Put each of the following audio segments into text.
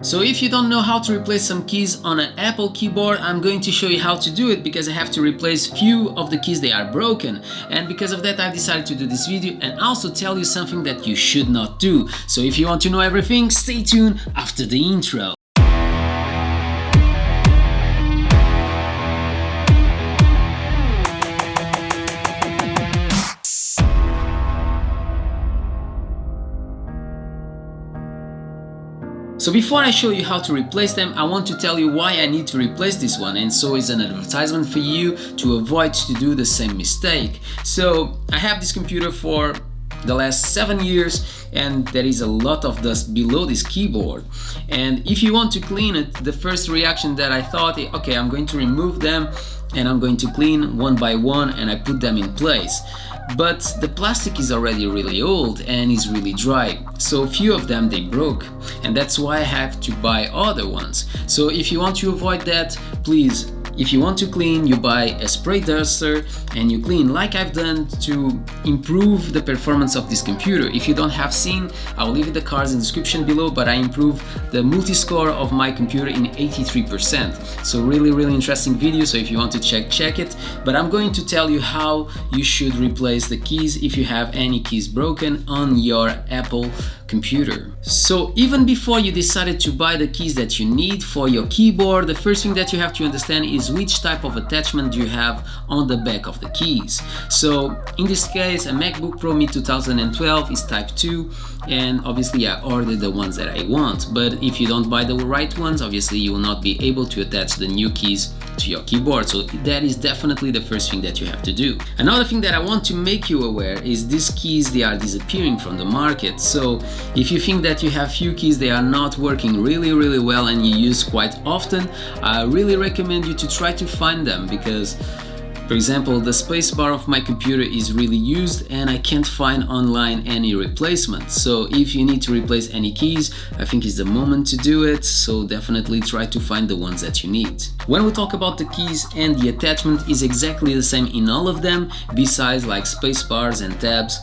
So if you don't know how to replace some keys on an Apple keyboard, I'm going to show you how to do it, because I have to replace few of the keys that are broken, and because of that I've decided to do this video and also tell you something that you should not do. So if you want to know everything, stay tuned after the intro. So before I show you how to replace them, I want to tell you why I need to replace this one, and so it's an advertisement for you to avoid to do the same mistake. So I have this computer for the last 7 years and there is a lot of dust below this keyboard, and if you want to clean it, the first reaction that I thought, okay, I'm going to remove them and I'm going to clean one by one, and I put them in place. But the plastic is already really old and is really dry, so few of them they broke, and that's why I have to buy other ones. So if you want to avoid that, please, if you want to clean, you buy a spray duster and you clean like I've done to improve the performance of this computer. If you don't have seen, I'll leave the cards in the description below, but I improved the multi-score of my computer in 83%. So really interesting video, so if you want to check it. But I'm going to tell you how you should replace the keys if you have any keys broken on your Apple computer. So even before you decided to buy the keys that you need for your keyboard, the first thing that you have to understand is which type of attachment you have on the back of the keys. So in this case, a MacBook Pro mid 2012 is type 2, and obviously I ordered the ones that I want, but if you don't buy the right ones, obviously you will not be able to attach the new keys to your keyboard. So that is definitely the first thing that you have to do. Another thing that I want to make you aware is these keys, they are disappearing from the market. So if you think that you have few keys they are not working really well and you use quite often, I really recommend you to try to find them, because for example, the spacebar of my computer is really used and I can't find online any replacement. So if you need to replace any keys, I think it's the moment to do it, so definitely try to find the ones that you need. When we talk about the keys, and the attachment is exactly the same in all of them, besides like spacebars and tabs,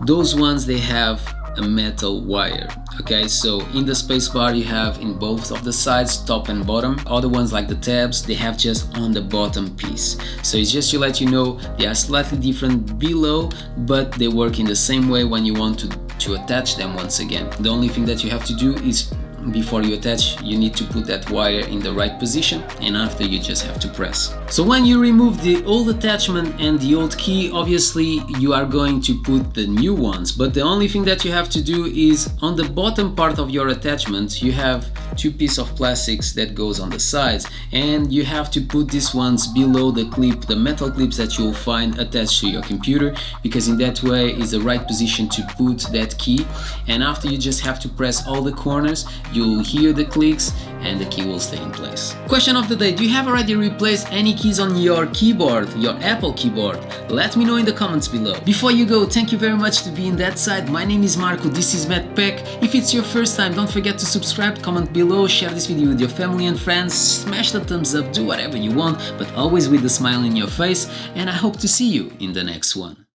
those ones they have a metal wire. Okay, so in the spacebar you have in both of the sides, top and bottom. Other ones like the tabs, they have just on the bottom piece. So it's just to let you know they are slightly different below, but they work in the same way when you want to attach them once again. The only thing that you have to do is, before you attach, you need to put that wire in the right position, and after you just have to press. So when you remove the old attachment and the old key, obviously you are going to put the new ones, but the only thing that you have to do is on the bottom part of your attachment you have two pieces of plastics that goes on the sides, and you have to put these ones below the clip, the metal clips that you'll find attached to your computer, because in that way is the right position to put that key, and after you just have to press all the corners, you'll hear the clicks and the key will stay in place. Question of the day: do you have already replaced any keys on your keyboard, your Apple keyboard? Let me know in the comments below. Before you go, thank you very much to be in that side. My name is Marco, this is MacPack. If it's your first time, don't forget to subscribe, comment below, share this video with your family and friends, smash the thumbs up, do whatever you want, but always with a smile in your face, and I hope to see you in the next one.